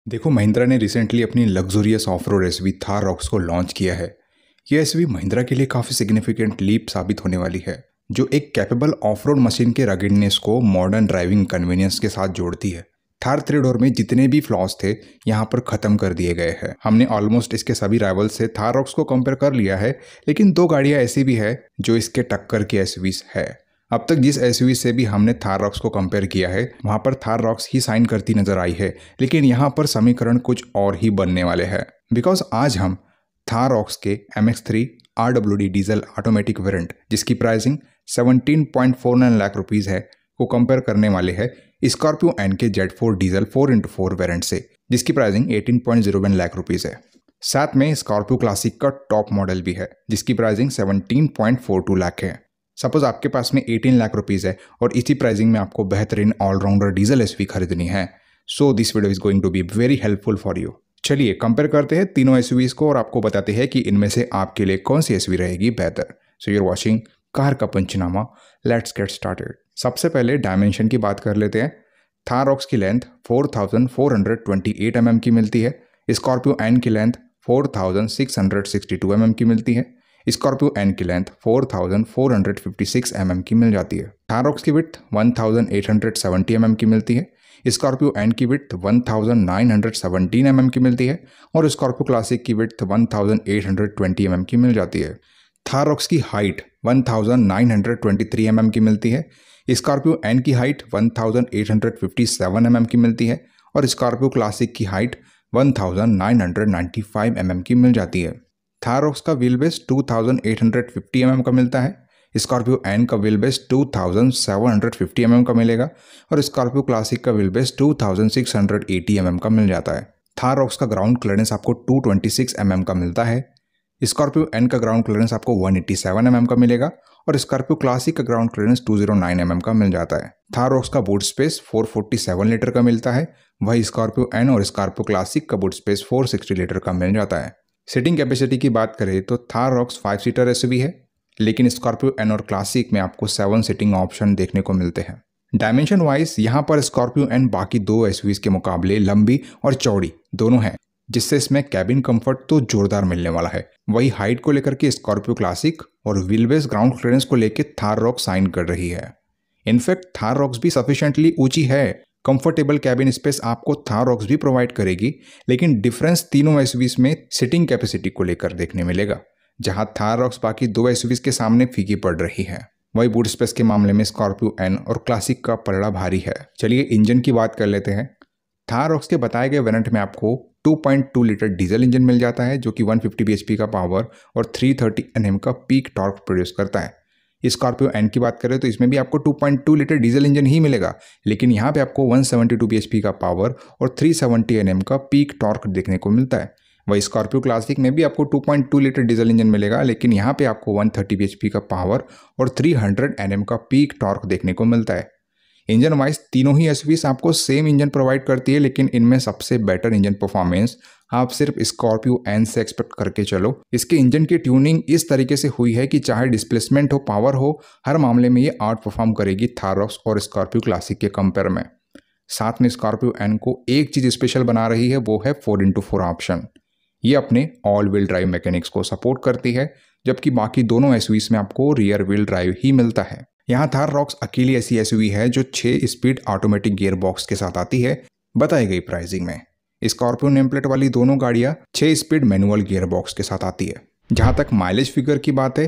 देखो, महिंद्रा ने रिसेंटली अपनी luxurious of road SUV Thar rocks को लॉन्च किया है। यह एसयूवी महिंद्रा के लिए काफ़ी सिग्निफिकेंट लीप साबित होने वाली है, जो एक कैपेबल ऑफ रोड मशीन के रगिडनेस को मॉडर्न ड्राइविंग कन्वीनियंस के साथ जोड़ती है। थार थ्री डोर में जितने भी फ्लॉज थे यहाँ पर ख़त्म कर दिए गए हैं। हमने ऑलमोस्ट इसके सभी राइवल से थार रॉक्स को कंपेयर कर लिया है, लेकिन दो गाड़ियाँ ऐसी भी है जो इसके टक्कर की एसयूवीज है। अब तक जिस एसयूवी से भी हमने थार रॉक्स को कंपेयर किया है वहां पर थार रॉक्स ही साइन करती नजर आई है, लेकिन यहाँ पर समीकरण कुछ और ही बनने वाले हैं। बिकॉज आज हम थार रॉक्स के MX3 RWD diesel automatic variant, जिसकी प्राइसिंग 17.49 लाख रुपीज़ है, को कंपेयर करने वाले हैं स्कॉर्पियो एन के Z4 डीजल 4x4 वेरिएंट से, जिसकी प्राइसिंग 18.01 लाख रुपीज़ है। साथ में स्कॉर्पियो क्लासिक का टॉप मॉडल भी है, जिसकी प्राइसिंग 17.42 लाख है। सपोज आपके पास में 18 लाख रुपीज़ है और इसी प्राइसिंग में आपको बेहतरीन ऑलराउंडर डीजल एसयूवी खरीदनी है, so this video is going to be very helpful for you. चलिए कंपेयर करते हैं तीनों एसयूवीज को और आपको बताते हैं कि इनमें से आपके लिए कौन सी एसयूवी रहेगी बेहतर। सो यूर वॉचिंग कार का पंचनामा, लेट्स गेट स्टार्टेड। सबसे पहले डायमेंशन की बात कर लेते हैं। थार रॉक्स की लेंथ 4428 mm की मिलती है। स्कॉर्पियो एन की लेंथ 4662 mm की मिलती है। स्कॉर्पियो एन की लेंथ 4456 mm की मिल जाती है। थार रॉक्स की विड्थ 1870 mm की मिलती है। स्कॉर्पियो एन की विड्थ 1917 mm की मिलती है और स्कॉर्पियो क्लासिक की विड्थ 1820 mm की मिल जाती है। थार रॉक्स की हाइट 1923 mm की मिलती है। स्कॉर्पियो एन की हाइट 1857 mm की मिलती है और स्कॉर्पियो क्लासिक की हाइट 1995 mm की मिल जाती है। थार रॉक्स का व्हील बेस 2850 mm का मिलता है। स्कॉर्पियो एन का व्हील बेस 2750 mm का मिलेगा और स्कॉर्पियो क्लासिक का व्हील बेस 2680 mm का मिल जाता है। थार रॉक्स का ग्राउंड क्लियरेंस आपको 226 mm का मिलता है। स्कॉर्पियो एन का ग्राउंड क्लियरेंस आपको 187 mm का मिलेगा और स्कॉर्पियो क्लासिक का ग्राउंड क्लियरेंस 209 mm का मिल जाता है। थार रॉक्स का बूट स्पेस 447 लीटर का मिलता है, वही स्कॉर्पियो एन और स्कॉर्पियो क्लासिक का बूट स्पेस 460 लीटर का मिल जाता है। सीटिंग कैपेसिटी की बात करें तो थार रॉक्स 5 सीटर एसयूवी है, लेकिन स्कॉर्पियो एन और क्लासिक में आपको 7 सीटिंग ऑप्शन देखने को मिलते हैं। डायमेंशन वाइज यहाँ पर स्कॉर्पियो एन बाकी दो एसयूवीज के मुकाबले लंबी और चौड़ी दोनों हैं, जिससे इसमें कैबिन कंफर्ट तो जोरदार मिलने वाला है। वही हाइट को लेकर के स्कॉर्पियो क्लासिक और व्हील बेस ग्राउंड क्लियरेंस को लेकर थार रॉक्स साइन कर रही है। इनफैक्ट थार रॉक्स भी सफिशिएंटली ऊंची है। कंफर्टेबल कैबिन स्पेस आपको थार रॉक्स भी प्रोवाइड करेगी, लेकिन डिफरेंस तीनों एसयूवीज में सिटिंग कैपेसिटी को लेकर देखने मिलेगा, जहां थार रॉक्स बाकी दो एसयूवीज के सामने फीकी पड़ रही है। वही बूट स्पेस के मामले में स्कॉर्पियो एन और क्लासिक का पलड़ा भारी है। चलिए इंजन की बात कर लेते हैं। थार रॉक्स के बताए गए वेरिएंट में आपको 2.2 लीटर डीजल इंजन मिल जाता है, जो कि 150 bhp का पावर और 330 Nm का पीक टॉर्क प्रोड्यूस करता है। स्कॉर्पियो एन की बात करें तो इसमें भी आपको 2.2 लीटर डीजल इंजन ही मिलेगा, लेकिन यहाँ पे आपको 172 bhp का पावर और 370 Nm का पीक टॉर्क देखने को मिलता है। वही स्कॉर्पियो क्लासिक में भी आपको 2.2 लीटर डीजल इंजन मिलेगा, लेकिन यहाँ पे आपको 130 bhp का पावर और 300 Nm का पीक टॉर्क देखने को मिलता है। इंजन वाइज तीनों ही एसयूवीज आपको सेम इंजन प्रोवाइड करती है, लेकिन इनमें सबसे बेटर इंजन परफॉर्मेंस आप सिर्फ स्कॉर्पियो एन से एक्सपेक्ट करके चलो। इसके इंजन की ट्यूनिंग इस तरीके से हुई है कि चाहे डिस्प्लेसमेंट हो, पावर हो, हर मामले में ये आउट परफॉर्म करेगी थार रॉक्स और स्कॉर्पियो क्लासिक के कंपेयर में। साथ में स्कॉर्पियो एन को एक चीज़ स्पेशल बना रही है, वो है 4x4 ऑप्शन। ये अपने ऑल व्हील ड्राइव मैकेनिक्स को सपोर्ट करती है, जबकि बाकी दोनों एसयूवीज में आपको रियर व्हील ड्राइव ही मिलता है। यहाँ थार रॉक्स अकेली ऐसी एसयूवी है जो 6 स्पीड ऑटोमेटिक गियर बॉक्स के साथ आती है बताई गई प्राइसिंग में। स्कॉर्पियो नेम प्लेट वाली दोनों गाड़ियाँ 6 स्पीड मैनुअल गियर बॉक्स के साथ आती है। जहाँ तक माइलेज फिगर की बात है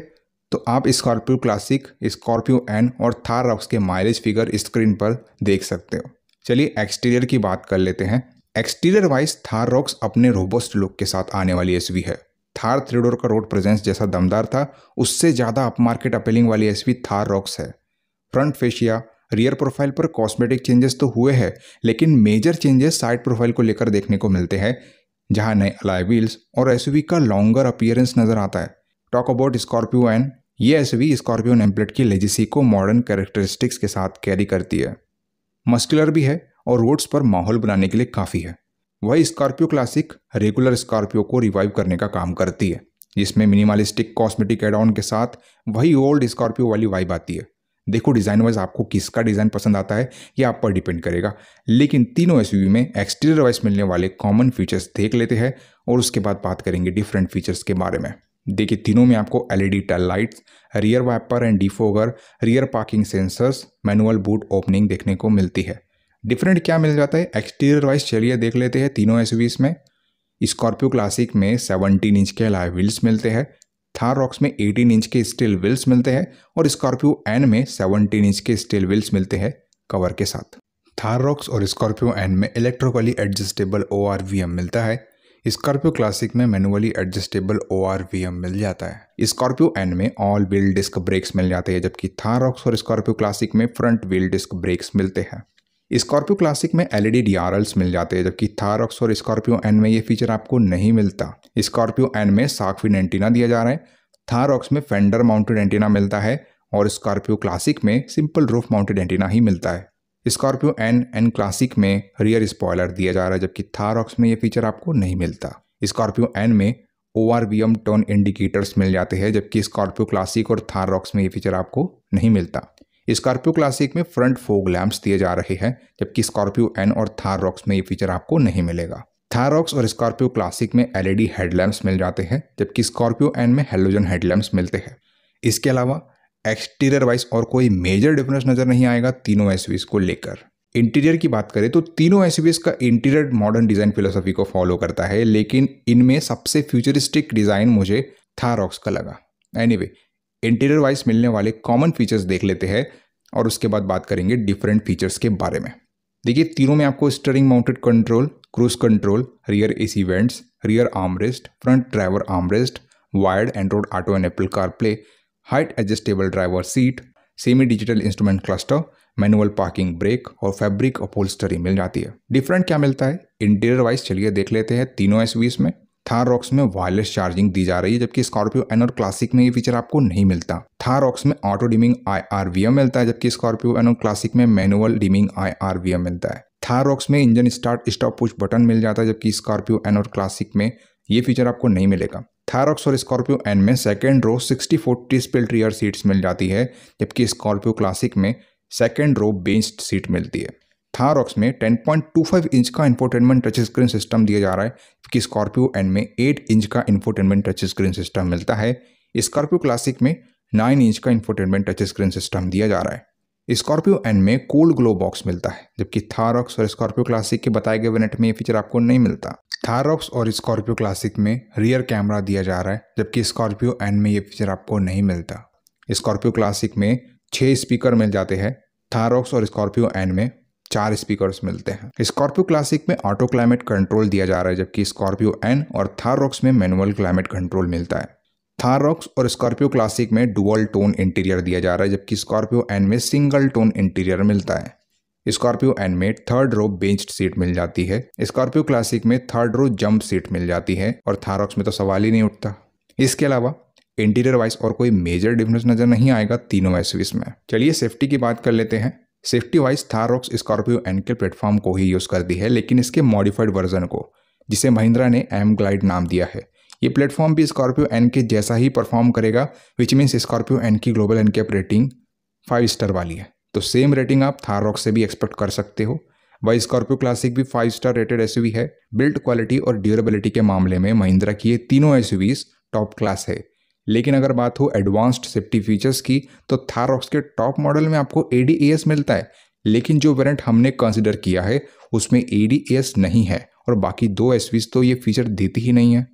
तो आप स्कॉर्पियो क्लासिक, स्कॉर्पियो एन और थार रॉक्स के माइलेज फिगर स्क्रीन पर देख सकते हो। चलिए एक्सटीरियर की बात कर लेते हैं। एक्सटीरियर वाइज थार रॉक्स अपने रोबस्ट लुक के साथ आने वाली एसयूवी है। थार थ्री डोर का रोड प्रेजेंस जैसा दमदार था, उससे ज़्यादा अपमार्केट अपीलिंग वाली एसयूवी थार रॉक्स है। फ्रंट फेशिया, रियर प्रोफाइल पर कॉस्मेटिक चेंजेस तो हुए हैं, लेकिन मेजर चेंजेस साइड प्रोफाइल को लेकर देखने को मिलते हैं, जहां नए अलॉय व्हील्स और एसयूवी का लॉन्गर अपीयरेंस नजर आता है। टॉक अबाउट स्कॉर्पियो एन, ये एसयूवी स्कॉर्पियो नेम प्लेट की लेजेसी को मॉडर्न कैरेक्टरिस्टिक्स के साथ कैरी करती है। मस्कुलर भी है और रोड्स पर माहौल बनाने के लिए काफ़ी है। वही स्कॉर्पियो क्लासिक रेगुलर स्कॉर्पियो को रिवाइव करने का काम करती है, जिसमें मिनिमलिस्टिक कॉस्मेटिक एड ऑन के साथ वही ओल्ड स्कॉर्पियो वाली वाइब आती है। देखो डिज़ाइन वाइज आपको किसका डिज़ाइन पसंद आता है ये आप पर डिपेंड करेगा, लेकिन तीनों एसयूवी में एक्सटीरियर वाइज मिलने वाले कॉमन फीचर्स देख लेते हैं और उसके बाद बात करेंगे डिफरेंट फीचर्स के बारे में। देखिए तीनों में आपको LED tail lights, rear wiper and defogger, rear parking sensors, manual boot opening देखने को मिलती है। डिफरेंट क्या मिल जाता है एक्सटीरियर वाइज, चलिए देख लेते हैं तीनों एसयूवीज में। स्कॉर्पियो क्लासिक में 17 इंच के अलॉय व्हील्स मिलते हैं, थार रॉक्स में 18 इंच के स्टील व्हील्स मिलते हैं और स्कॉर्पियो एन में 17 इंच के स्टील व्हील्स मिलते हैं कवर के साथ। थार रॉक्स और स्कॉर्पियो एन में इलेक्ट्रिकली एडजस्टेबल ORVM मिलता है, स्कॉर्पियो क्लासिक में मैनुअली एडजस्टेबल ORVM मिल जाता है। स्कॉर्पियो एन में ऑल व्हील डिस्क ब्रेक्स मिल जाते हैं, जबकि थार रॉक्स और स्कॉर्पियो क्लासिक में फ्रंट व्हील डिस्क ब्रेक्स मिलते हैं। स्कॉर्पियो क्लासिक में LED DRLs मिल जाते हैं, जबकि थार रॉक्स और स्कॉर्पियो एन में ये फीचर आपको नहीं मिलता। स्कॉर्पियो एन में शार्क फिन एंटीना दिया जा रहा है, थार रॉक्स में फेंडर माउंटेड एंटीना मिलता है और स्कॉर्पियो क्लासिक में सिंपल रूफ माउंटेड एंटीना ही मिलता है। स्कॉर्पियो एन क्लासिक में रियर स्पॉयलर दिया जा रहा है, जबकि थार रॉक्स में ये फीचर आपको नहीं मिलता। स्कॉर्पियो एन में ORVM टर्न इंडिकेटर्स मिल जाते हैं, जबकि स्कॉर्पियो क्लासिक और थार रॉक्स में ये फीचर आपको नहीं मिलता। स्कॉर्पियो क्लासिक में फ्रंट फोग लैंप्स दिए जा रहे हैं, जबकि स्कॉर्पियो एन और थार रॉक्स में ये फीचर आपको नहीं मिलेगा। थार रॉक्स और स्कॉर्पियो क्लासिक में LED हेडलैम्प्स मिल जाते हैं, जबकि स्कॉर्पियो एन में हेलोजन हेडलैम्प्स मिलते हैं। इसके अलावा एक्सटीरियर वाइज और कोई मेजर डिफरेंस नजर नहीं आएगा तीनों एसयूवीज को लेकर। इंटीरियर की बात करें तो तीनों एसयूवीज का इंटीरियर मॉडर्न डिजाइन फिलोसफी को फॉलो करता है, लेकिन इनमें सबसे फ्यूचरिस्टिक डिजाइन मुझे थार रॉक्स का लगा। एनीवे इंटीरियर वाइज मिलने वाले कॉमन फीचर्स देख लेते हैं और उसके बाद बात करेंगे डिफरेंट फीचर्स के बारे में। देखिए तीनों में आपको steering mounted control, cruise control, rear AC vents, rear armrest, front driver armrest, wired Android auto and Apple CarPlay, height adjustable driver seat, semi digital instrument cluster, manual parking brake और fabric अपहोल्स्टरी मिल जाती है। Different क्या मिलता है interior wise चलिए देख लेते हैं तीनों एसयूवीज में। थार रॉक्स में वायरलेस चार्जिंग दी जा रही है, जबकि स्कॉर्पियो एन और क्लासिक में ये फीचर आपको नहीं मिलता। थार रॉक्स में ऑटो डिमिंग IRVM मिलता है, जबकि स्कॉर्पियो एन और क्लासिक में मैनुअल डिमिंग IRVM मिलता है। थार रॉक्स में engine start stop push button मिल जाता है, जबकि स्कॉर्पियो एन और क्लासिक में ये फीचर आपको नहीं मिलेगा। थार रॉक्स और स्कॉर्पियो एन में second row 60/40 split rear seats मिल जाती है, जबकि स्कॉर्पियो क्लासिक में सेकेंड रो बेंच्ड सीट मिलती है। थार रॉक्स में 10.25 इंच का इंफोटेनमेंट टच स्क्रीन सिस्टम दिया जा रहा है, जबकि स्कॉर्पियो एन में 8 इंच का इंफोटेनमेंट टच स्क्रीन सिस्टम मिलता है। स्कॉर्पियो क्लासिक में 9 इंच का इंफोटेनमेंट टच स्क्रीन सिस्टम दिया जा रहा है। स्कॉर्पियो एन में कूल ग्लो बॉक्स मिलता है, जबकि थार रॉक्स और स्कॉर्पियो क्लासिक के बताए गए वेरिएंट में ये फीचर आपको नहीं मिलता। थार रॉक्स और स्कॉर्पियो क्लासिक में रियर कैमरा दिया जा रहा है, जबकि स्कॉर्पियो एन में ये फीचर आपको नहीं मिलता। स्कॉर्पियो क्लासिक में 6 स्पीकर मिल जाते हैं, थार रॉक्स और स्कॉर्पियो एन में 4 स्पीकर्स मिलते हैं। स्कॉर्पियो क्लासिक में ऑटो क्लाइमेट कंट्रोल दिया जा रहा है, जबकि स्कॉर्पियो एन और थार रॉक्स में मैनुअल क्लाइमेट कंट्रोल मिलता है। थार रॉक्स और स्कॉर्पियो क्लासिक में डुअल टोन इंटीरियर दिया जा रहा है, जबकि स्कॉर्पियो एन में सिंगल टोन इंटीरियर मिलता है। स्कॉर्पियो एन में थर्ड रो बेंच्ड सीट मिल जाती है, स्कॉर्पियो क्लासिक में थर्ड रो जंप सीट मिल जाती है और थार रॉक्स में तो सवाल ही नहीं उठता। इसके अलावा इंटीरियर वाइज और कोई मेजर डिफरेंस नजर नहीं आएगा तीनों एसयूवीज में। चलिए सेफ्टी की बात कर लेते हैं। Safety wise Thar Roxx Scorpio N के प्लेटफॉर्म को ही यूज करती है, लेकिन इसके मॉडिफाइड वर्जन को, जिसे महिंद्रा ने एम ग्लाइड नाम दिया है। ये प्लेटफॉर्म भी स्कॉर्पियो एन के जैसा ही परफॉर्म करेगा, विच मीन्स स्कॉर्पियो एन की ग्लोबल एनकैप रेटिंग 5 स्टार वाली है, तो सेम रेटिंग आप थार रॉक्स से भी एक्सपेक्ट कर सकते हो। वही स्कॉर्पियो क्लासिक भी 5 स्टार रेटेड एसयूवी है। बिल्ड क्वालिटी और ड्यूरेबिलिटी के मामले में महिंद्रा की ये तीनों एसयूवीज टॉप क्लास है। लेकिन अगर बात हो एडवांस्ड सेफ्टी फीचर्स की, तो थार रॉक्स के टॉप मॉडल में आपको ADAS मिलता है, लेकिन जो वेरिएंट हमने कंसिडर किया है उसमें ADAS नहीं है और बाकी 2 एसयूवीज तो ये फीचर देती ही नहीं है।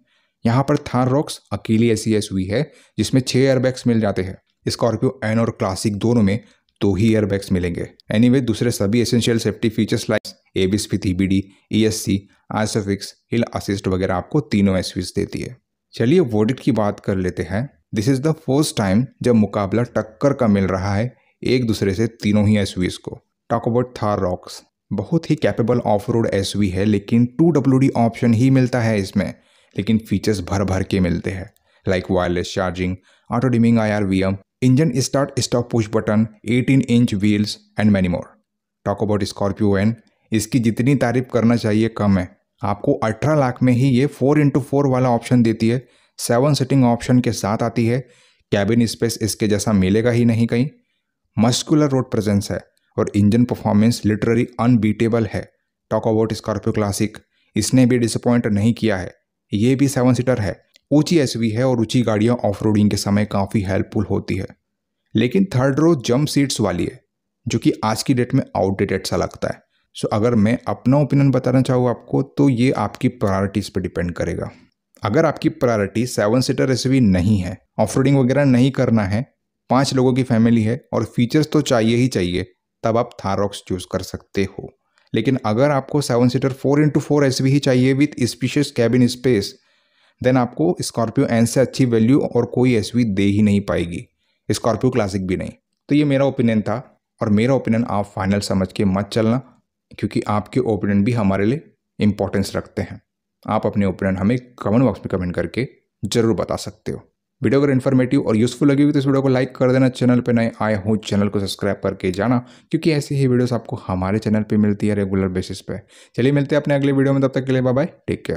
यहाँ पर थार रॉक्स अकेली ऐसी एसयूवी है जिसमें 6 एयरबैग्स मिल जाते हैं। स्कॉर्पियो एन और क्लासिक दोनों में 2 ही एयरबैग्स मिलेंगे। एनीवे दूसरे सभी essential safety features like ABS with EBD, ESC, ISOFIX, hill assist वगैरह आपको तीनों एसयूवीज देती है। चलिए वर्डिक्ट की बात कर लेते हैं। This is the first time जब मुकाबला टक्कर का मिल रहा है एक दूसरे से तीनों ही एसयूवीज को। टॉक अबाउट थार रॉक्स, बहुत ही कैपेबल ऑफ रोड एसयूवी है, लेकिन 2WD ऑप्शन ही मिलता है इसमें, लेकिन फीचर्स भर भर के मिलते हैं like wireless charging, auto dimming IRVM, engine start stop push button, 18 inch wheels and many more. Talk about Scorpio N, इसकी जितनी तारीफ करना चाहिए कम है। आपको 18 लाख में ही ये 4x4 वाला ऑप्शन देती है, 7 सीटिंग ऑप्शन के साथ आती है। कैबिन स्पेस इसके जैसा मिलेगा ही नहीं कहीं। मस्कुलर रोड प्रेजेंस है और इंजन परफॉर्मेंस लिटरली अनबीटेबल है। टॉक अबाउट स्कॉर्पियो क्लासिक, इसने भी डिसअपॉइंट नहीं किया है। ये भी 7 सीटर है, ऊंची एसयूवी है और ऊंची गाड़ियां ऑफ रोडिंग के समय काफ़ी हेल्पफुल होती है। लेकिन थर्ड रो जंप सीट्स वाली है, जो कि आज की डेट में आउटडेटेड सा लगता है। सो अगर मैं अपना ओपिनियन बताना चाहूँ आपको, तो ये आपकी प्रायोरिटीज़ पे डिपेंड करेगा। अगर आपकी प्रायोरिटी 7 सीटर एसयूवी नहीं है, ऑफ रोडिंग वगैरह नहीं करना है, 5 लोगों की फैमिली है और फीचर्स तो चाहिए ही चाहिए, तब आप थाररॉक्स चूज कर सकते हो। लेकिन अगर आपको 7 सीटर 4x4 एसयूवी ही चाहिए with spacious cabin space, then आपको स्कॉर्पियो एन से अच्छी वैल्यू और कोई एसयूवी दे ही नहीं पाएगी, स्कॉर्पियो क्लासिक भी नहीं। तो ये मेरा ओपिनियन था, और मेरा ओपिनियन आप फाइनल समझ के मत चलना, क्योंकि आपके ओपिनियन भी हमारे लिए इंपॉर्टेंस रखते हैं। आप अपने ओपिनियन हमें कमेंट बॉक्स में कमेंट करके जरूर बता सकते हो। वीडियो अगर इन्फॉर्मेटिव और यूजफुल लगी हुई तो इस वीडियो को लाइक कर देना। चैनल पे नए आए हो चैनल को सब्सक्राइब करके जाना, क्योंकि ऐसी ही वीडियोस आपको हमारे चैनल पे मिलती है रेगुलर बेसिस पे। चलिए मिलते हैं अपने अगले वीडियो में, तब तक के लिए बाय बाय, टेक केयर।